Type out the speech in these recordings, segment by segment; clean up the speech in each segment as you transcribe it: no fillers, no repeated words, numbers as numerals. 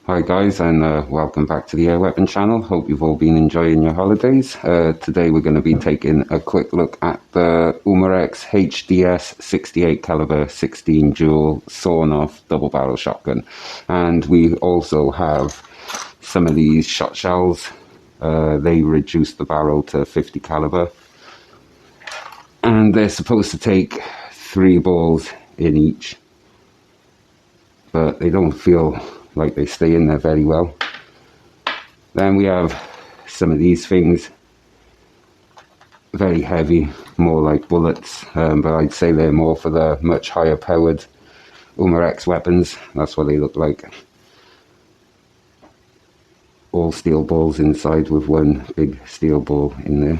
Hi guys, and welcome back to the Air Weapon channel. Hope you've all been enjoying your holidays. Today we're going to be taking a quick look at the Umarex HDS68 caliber 16-joule SORN-OFF double barrel shotgun. And we also have some of these shot shells. They reduce the barrel to 50 caliber. And they're supposed to take 3 balls in each, but they don't feel like they stay in there very well. Then we have some of these things, very heavy, more like bullets, but I'd say they're more for the much higher powered Umarex weapons. That's what they look like. All steel balls inside with one big steel ball in there.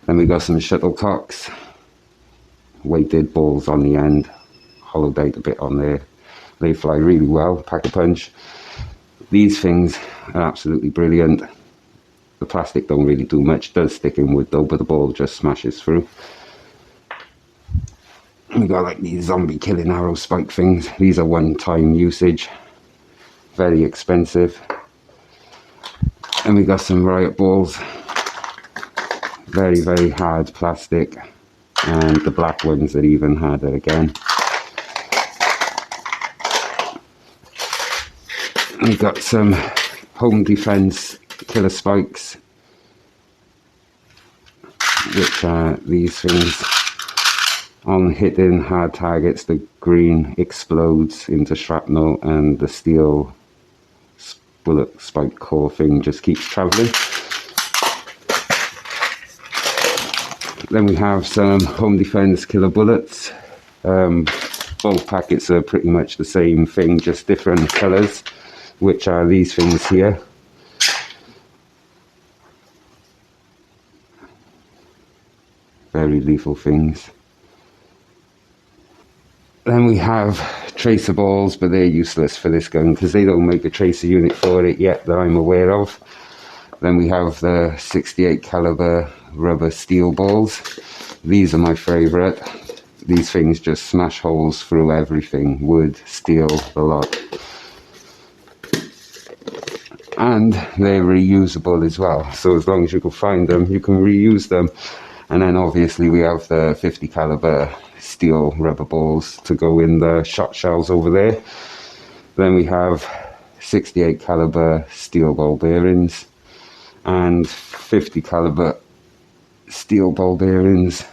Then we got some shuttlecocks, weighted balls on the end, hollowed out a bit on there. They fly really well, pack a punch. These things are absolutely brilliant. The plastic don't really do much, does stick in wood though, but the ball just smashes through. We got like these zombie killing arrow spike things. These are one-time usage, very expensive. And we got some riot balls, very, very hard plastic, and the black ones are even harder again. We got some home defense killer spikes, which are these things. On hitting hard targets, the green explodes into shrapnel and the steel bullet spike core thing just keeps traveling. Then we have some home defense killer bullets. Both packets are pretty much the same thing, just different colors, which are these things here. Very lethal things. Then we have tracer balls, but they're useless for this gun because they don't make a tracer unit for it yet that I'm aware of. Then we have the 68 caliber rubber steel balls. These are my favorite. These things just smash holes through everything, wood, steel, the lot. And they're reusable as well, so as long as you can find them, you can reuse them. And then obviously we have the 50 caliber steel rubber balls to go in the shot shells over there. Then we have 68 caliber steel ball bearings and 50 caliber steel ball bearings.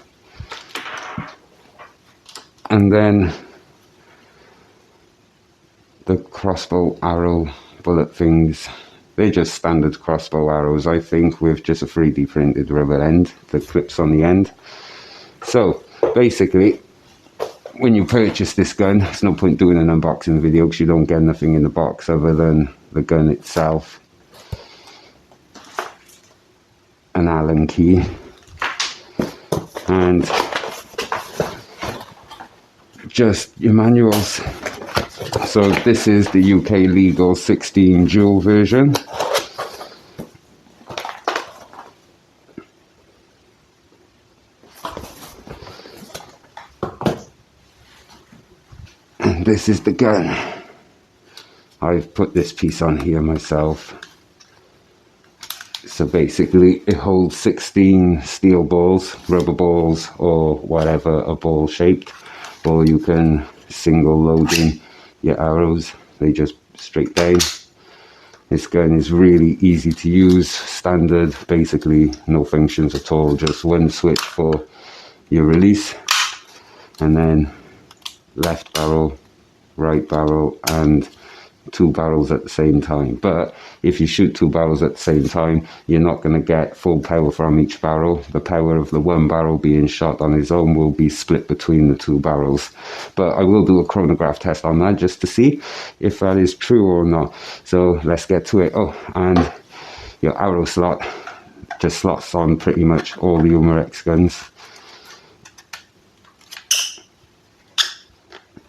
And then the crossbow arrow bullet things. They're just standard crossbow arrows, I think, with just a 3D printed rubber end that clips on the end. So basically, when you purchase this gun, there's no point doing an unboxing video because you don't get nothing in the box other than the gun itself, an Allen key, and just your manuals. So this is the UK legal 16-joule version. And this is the gun. I've put this piece on here myself. So basically it holds 16 steel balls, rubber balls, or whatever a ball shaped, or you can single load in your arrows. They just straight down. This gun is really easy to use, standard, basically no functions at all, just one switch for your release, and then left barrel, right barrel, and 2 barrels at the same time. But if you shoot 2 barrels at the same time, you're not going to get full power from each barrel. The power of the one barrel being shot on its own will be split between the 2 barrels. But I will do a chronograph test on that just to see if that is true or not. So let's get to it. Oh, and your arrow slot just slots on pretty much all the Umarex guns.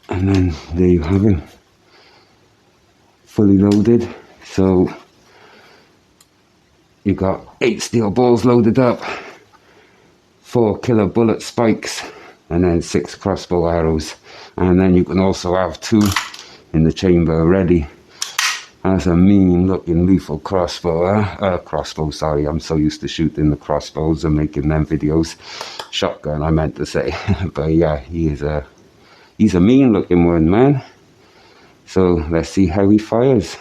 And then there you have it, fully loaded. So you got 8 steel balls loaded up, 4 killer bullet spikes, and then 6 crossbow arrows. And then you can also have 2 in the chamber ready That's a mean looking lethal crossbow, crossbow, sorry, I'm so used to shooting the crossbows and making them videos. Shotgun, I meant to say. But yeah, he's a mean looking one, man. So let's see how he fires.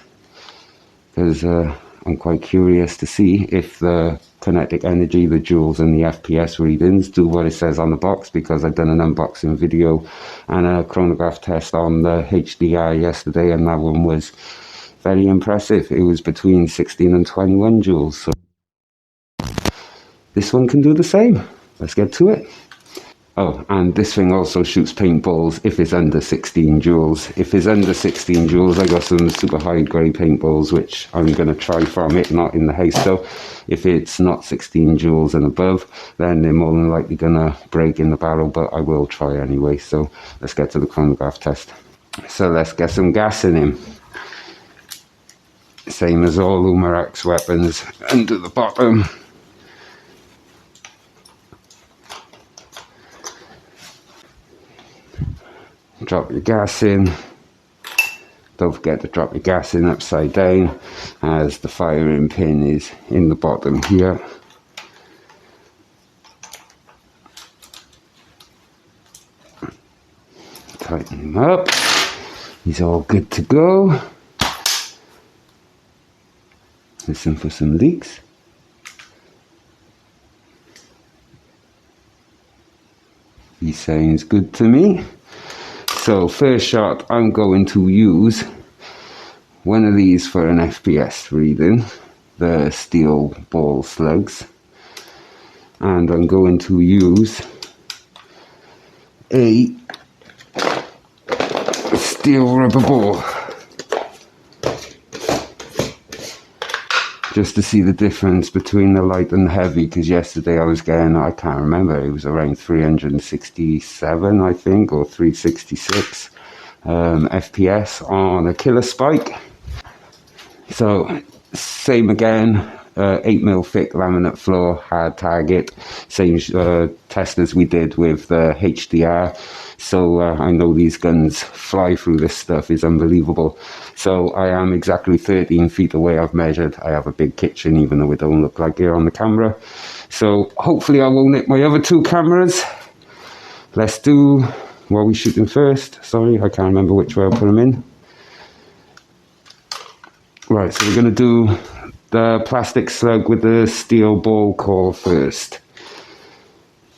Because I'm quite curious to see if the kinetic energy, the joules and the FPS readings do what it says on the box, because I've done an unboxing video and a chronograph test on the HDI yesterday, and that one was very impressive. It was between 16 and 21 joules. So this one can do the same. Let's get to it. Oh, and this thing also shoots paintballs if it's under 16 joules. If it's under 16 joules, I got some super high grade paintballs, which I'm going to try from it, not in the house though. If it's not 16 joules and above, then they're more than likely going to break in the barrel, but I will try anyway. So let's get to the chronograph test. So let's get some gas in him. Same as all Umarex weapons, under the bottom. Drop your gas in. Don't forget to drop your gas in upside down, as the firing pin is in the bottom here. Tighten him up. He's all good to go. Listen for some leaks. He sounds good to me. So first shot, I'm going to use one of these for an FPS reading, the steel ball slugs, and I'm going to use a steel rubber ball, just to see the difference between the light and the heavy, because yesterday I was getting, I can't remember, it was around 367 I think, or 366 FPS on a killer spike. So same again, 8mm thick laminate floor, hard target, same test as we did with the HDR. So I know these guns fly through this stuff, is unbelievable. So I am exactly 13 feet away, I've measured. I have a big kitchen, even though it don't look like it on the camera. So hopefully I won't hit my other two cameras. Let's do, what are we shooting first? Sorry, I can't remember which way I put them in. Right, so we're going to do the plastic slug with the steel ball core first.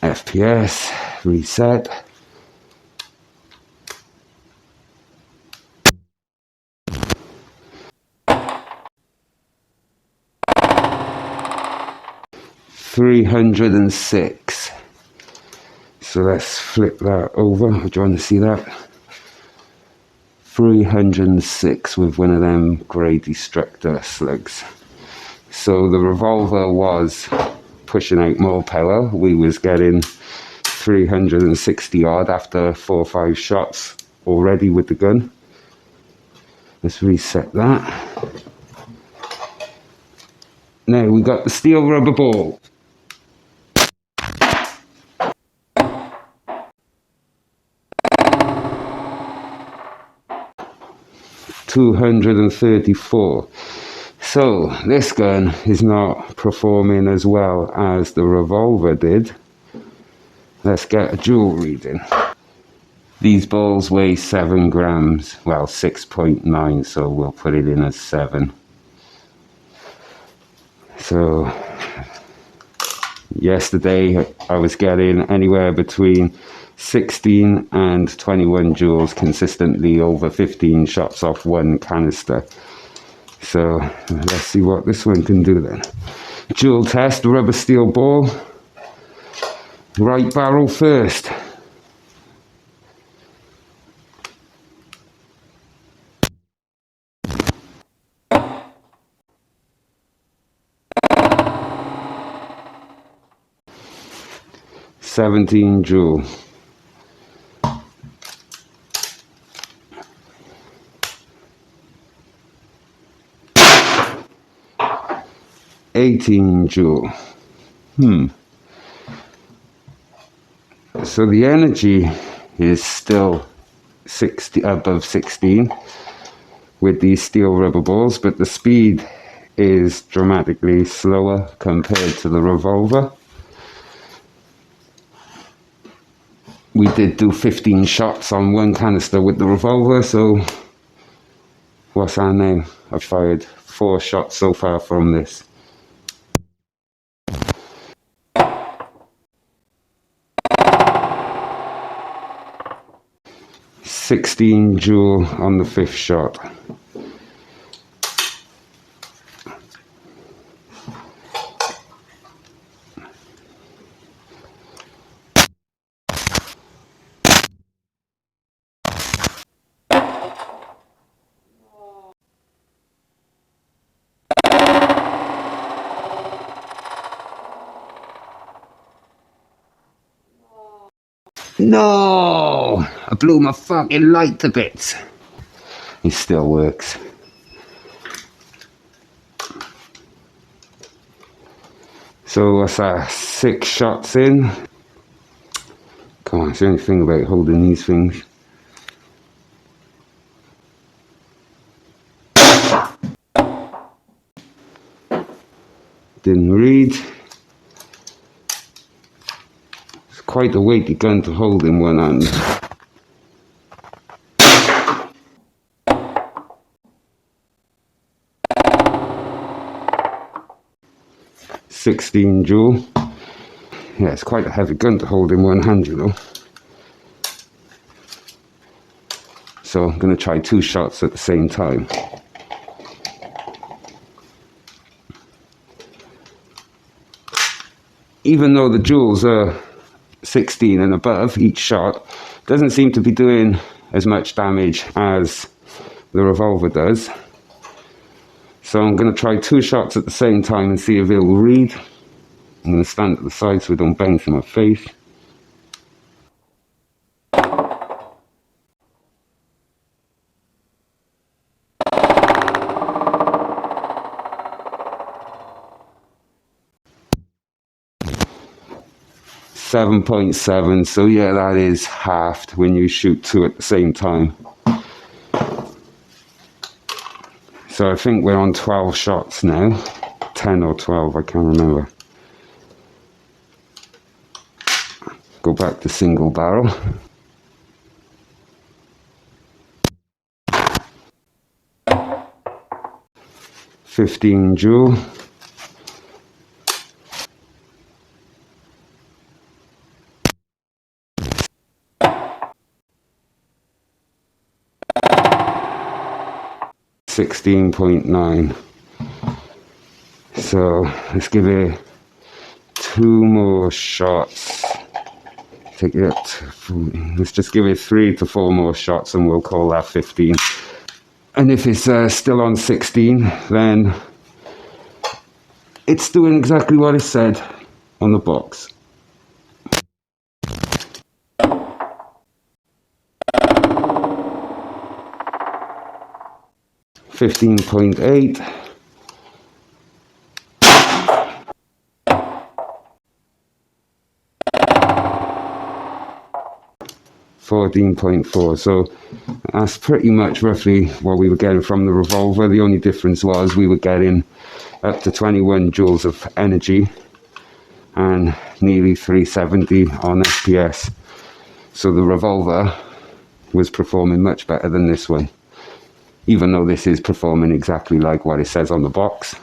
FPS, reset. $306. So let's flip that over. Do you want to see that? 306 with one of them grey destructor slugs. So the revolver was pushing out more power. We was getting 360 odd after 4 or 5 shots already with the gun. Let's reset that. Now we got the steel rubber ball. $234. So this gun is not performing as well as the revolver did. Let's get a joule reading. These balls weigh 7 grams, well 6.9, so we'll put it in as 7. So yesterday I was getting anywhere between 16 and 21 joules consistently over 15 shots off one canister. So let's see what this one can do then. Joule test, rubber steel ball. Right barrel first. $17 joule. $18 joule. So the energy is still above 16, with these steel rubber balls, but the speed is dramatically slower compared to the revolver. We did do 15 shots on one canister with the revolver, so what's our name? I've fired 4 shots so far from this. $16 on the 5th shot. No! I blew my fucking light to bits. It still works. So what's that? 6 shots in. Come on, it's the only thing about holding these things. Didn't read. It's quite a weighty gun to hold in one hand. $16. Yeah, it's quite a heavy gun to hold in one hand, you know. So I'm going to try 2 shots at the same time. Even though the joules are 16 and above each shot, doesn't seem to be doing as much damage as the revolver does. So I'm going to try 2 shots at the same time and see if it will read. I'm going to stand at the side so it don't bounce in my face. .7, so yeah, that is halved when you shoot 2 at the same time. So I think we're on 12 shots now. 10 or 12, I can't remember. Go back to single barrel. $15. $16.9. So let's give it 2 more shots. Take it up to, let's just give it 3 to 4 more shots and we'll call that 15. And if it's still on 16, then it's doing exactly what it said on the box. $15.8. $14.4. So that's pretty much roughly what we were getting from the revolver. The only difference was we were getting up to 21 joules of energy and nearly 370 on FPS. So the revolver was performing much better than this one, even though this is performing exactly like what it says on the box.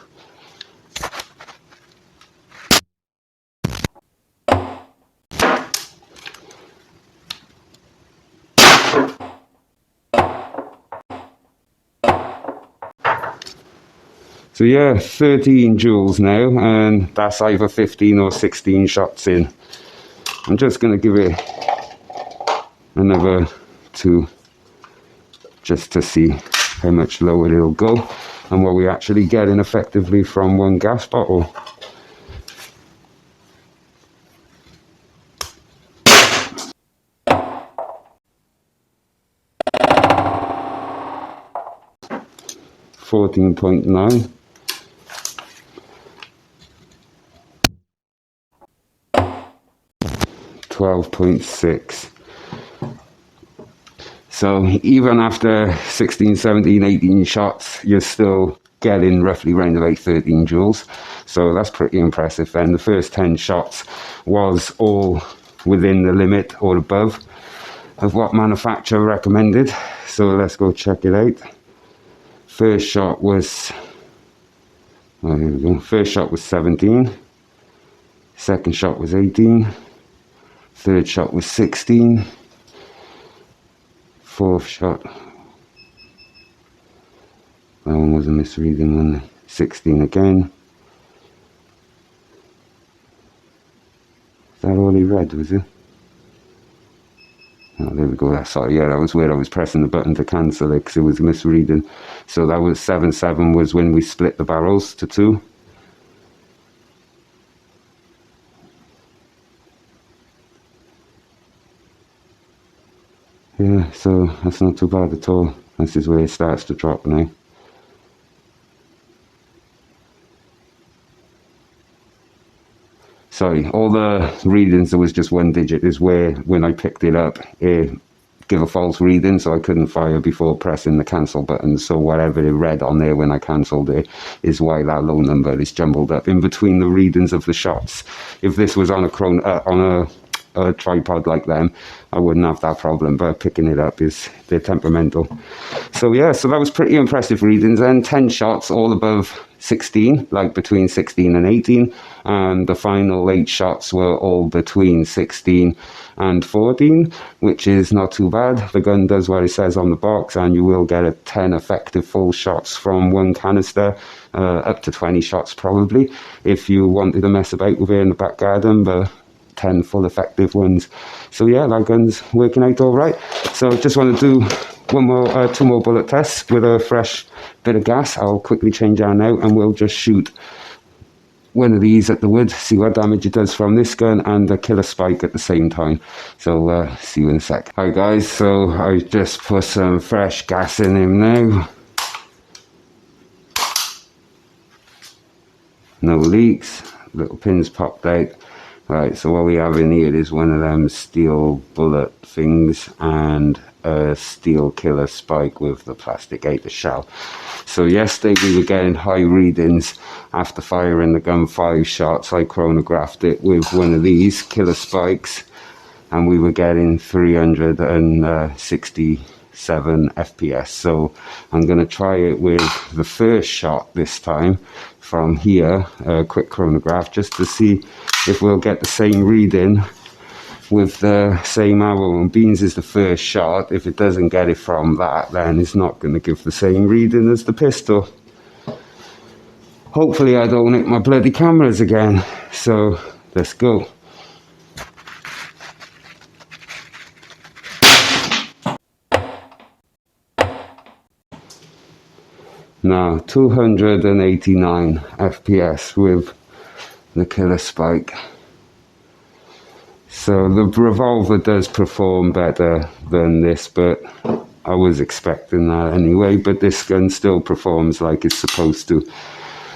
So yeah, 13 joules now, and that's either 15 or 16 shots in. I'm just going to give it another 2 just to see how much lower it'll go and what we actually getting effectively from one gas bottle. $14.9. $12.6. So even after 16, 17, 18 shots, you're still getting roughly around about 13 joules. So that's pretty impressive. And the first 10 shots was all within the limit or above of what manufacturer recommended. So let's go check it out. First shot was, oh, here we go. First shot was 17. Second shot was 18. Third shot was 16. Fourth shot, that one was a misreading one. 16 again. Is that all he read, was it? Oh, there we go. Sorry, yeah, that was weird. I was pressing the button to cancel it because it was misreading. So that was 7-7 was when we split the barrels to 2. Yeah, so that's not too bad at all. This is where it starts to drop now. Sorry, all the readings, there was just one digit, is where, when I picked it up, it gave a false reading, so I couldn't fire before pressing the cancel button. So whatever it read on there when I cancelled it is why that low number is jumbled up in between the readings of the shots. If this was on a tripod like them, I wouldn't have that problem, but picking it up is, they're temperamental. So yeah, so that was pretty impressive readings. And 10 shots all above 16, like between 16 and 18, and the final 8 shots were all between 16 and 14, which is not too bad. The gun does what it says on the box, and you will get a 10 effective full shots from one canister, up to 20 shots probably, if you wanted to mess about with it in the back garden, but 10 full effective ones. So yeah, that gun's working out all right. So just want to do two more bullet tests with a fresh bit of gas. I'll quickly change out now, and we'll just shoot one of these at the wood, see what damage it does from this gun, and a killer spike at the same time. So see you in a sec. Hi guys, so I just put some fresh gas in him now. No leaks, little pins popped out. Right, so what we have in here is one of them steel bullet things and a steel killer spike with the plastic out the shell. So yesterday we were getting high readings after firing the gun 5 shots. I chronographed it with one of these killer spikes, and we were getting 367 FPS. So I'm going to try it with the first shot this time from here, a quick chronograph, just to see if we'll get the same reading with the same ammo. And beans is the first shot. If it doesn't get it from that, then it's not going to give the same reading as the pistol. Hopefully I don't hit my bloody cameras again. So let's go. Now 289 FPS with the killer spike. So the revolver does perform better than this, but I was expecting that anyway. But this gun still performs like it's supposed to.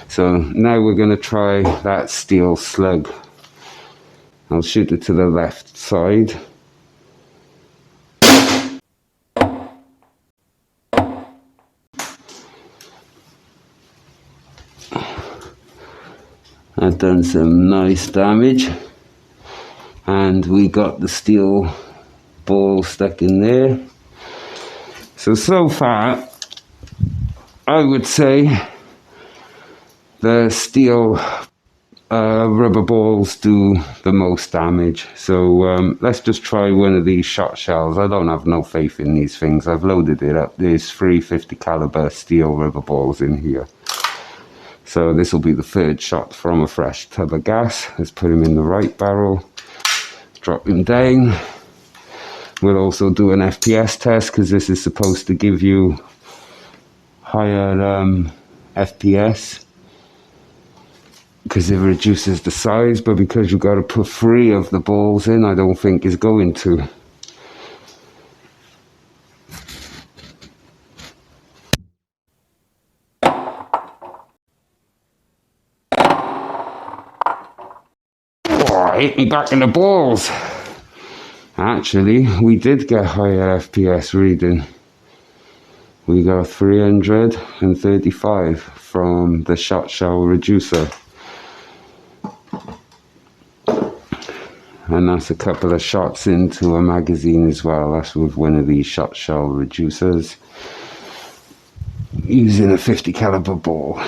So now we're going to try that steel slug. I'll shoot it to the left side. I've done some nice damage, and we got the steel ball stuck in there. So far I would say the steel rubber balls do the most damage. So let's just try one of these shot shells. I don't have no faith in these things. I've loaded it up. There's 350 caliber steel rubber balls in here. So this will be the third shot from a fresh tub of gas. Let's put him in the right barrel, drop him down. We'll also do an FPS test, because this is supposed to give you higher FPS, because it reduces the size, but because you've got to put 3 of the balls in, I don't think it's going to. Oh, hit me back in the balls. Actually, we did get higher FPS reading. We got 335 from the shot shell reducer. And that's a couple of shots into a magazine as well. That's with one of these shot shell reducers, using a 50 caliber ball.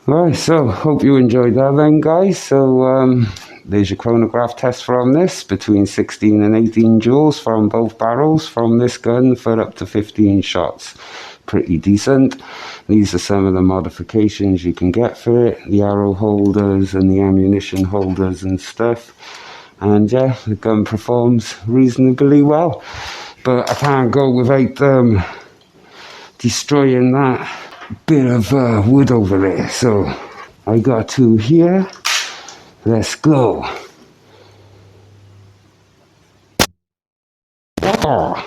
Right, so hope you enjoyed that then, guys. So there's your chronograph test from this, between 16 and 18 joules from both barrels from this gun for up to 15 shots. Pretty decent. These are some of the modifications you can get for it, the arrow holders and the ammunition holders and stuff. And yeah, the gun performs reasonably well, but I can't go without destroying that bit of wood over there. So I got two here. Let's go. Oh.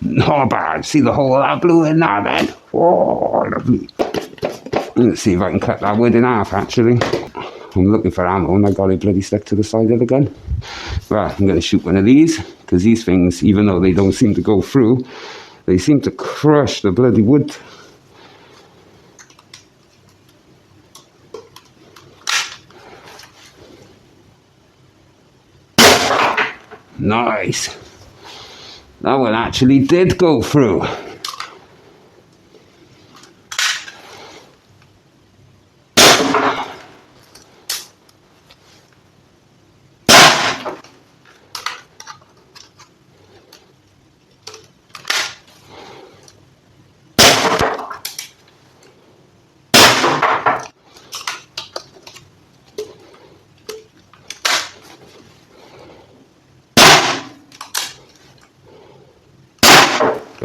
Not bad. See the hole that blew in there then? Oh, lovely. Let's see if I can cut that wood in half, actually. I'm looking for ammo and I got it bloody stuck to the side of the gun. Well, I'm going to shoot one of these, because these things, even though they don't seem to go through, they seem to crush the bloody wood. Nice. That one actually did go through.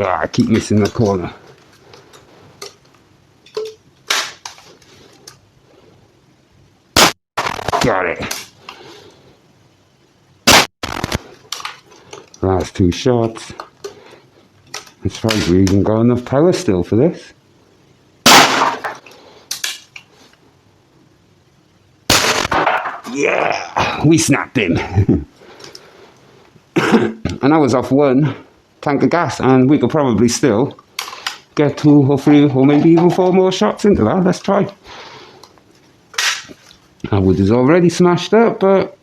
I keep missing the corner. Got it. Last two shots. As far as we even got enough power still for this. Yeah, we snapped him. And I was off one tank of gas, and we could probably still get 2 or 3 or maybe even 4 more shots into that. Let's try. That wood is already smashed up, but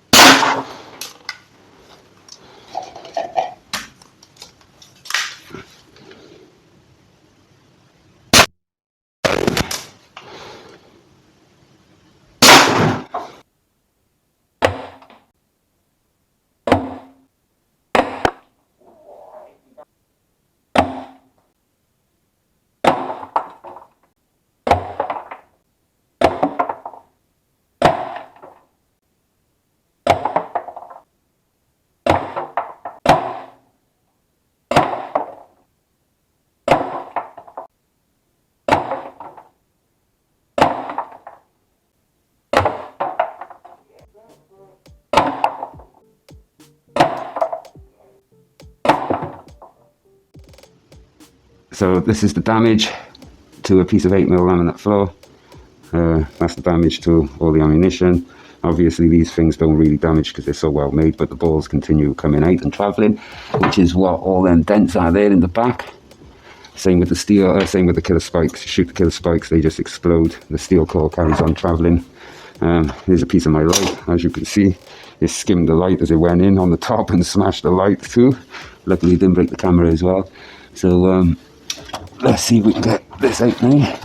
so this is the damage to a piece of 8mm laminate floor. That's the damage to all the ammunition. Obviously these things don't really damage because they're so well made, but the balls continue coming out and travelling, which is what all them dents are there in the back. Same with the steel, same with the killer spikes. You shoot the killer spikes, they just explode. The steel core carries on travelling. Here's a piece of my light. As you can see, it skimmed the light as it went in on the top and smashed the light too. Luckily it didn't break the camera as well. So let's see if we can get this out now.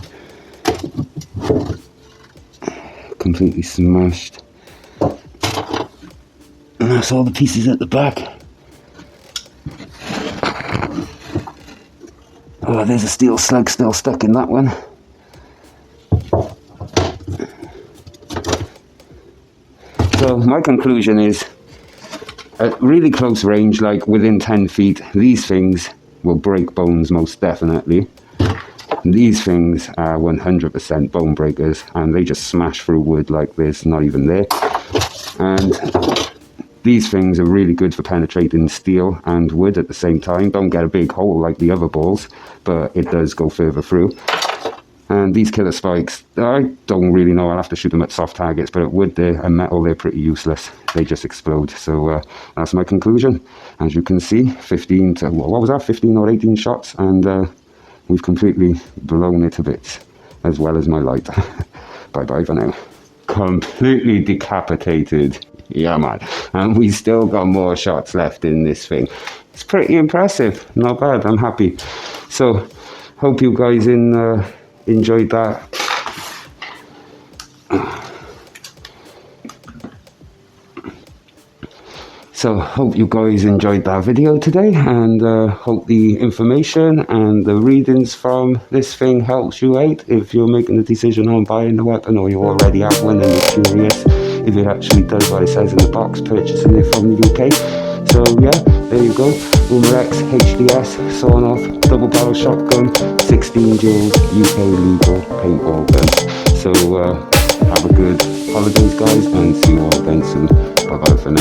Completely smashed. And that's all the pieces at the back. Oh, there's a steel slug still stuck in that one. So my conclusion is, at really close range, like within 10 feet, these things will break bones most definitely. These things are 100% bone breakers, and they just smash through wood like this, not even there. And These things are really good for penetrating steel and wood at the same time. Don't get a big hole like the other balls, but it does go further through. And these killer spikes, I don't really know, I'll have to shoot them at soft targets, but at wood and metal, they're pretty useless. They just explode. So that's my conclusion. As you can see, 15 to, what was that, 15 or 18 shots, and we've completely blown it to bits, as well as my light. Bye-bye for now. Completely decapitated. Yeah, man. And we still got more shots left in this thing. It's pretty impressive. Not bad. I'm happy. So, hope you guys enjoyed that. So hope you guys enjoyed that video today, and hope the information and the readings from this thing helps you out if you're making a decision on buying the weapon, or you already have one and you're curious if it actually does what it says in the box, purchasing it from the UK. So yeah, there you go. Umarex HDS SORN-OFF double barrel shotgun, 16 joules UK legal paintball gun. So have a good holidays, guys, and see you all again soon. Bye bye for now.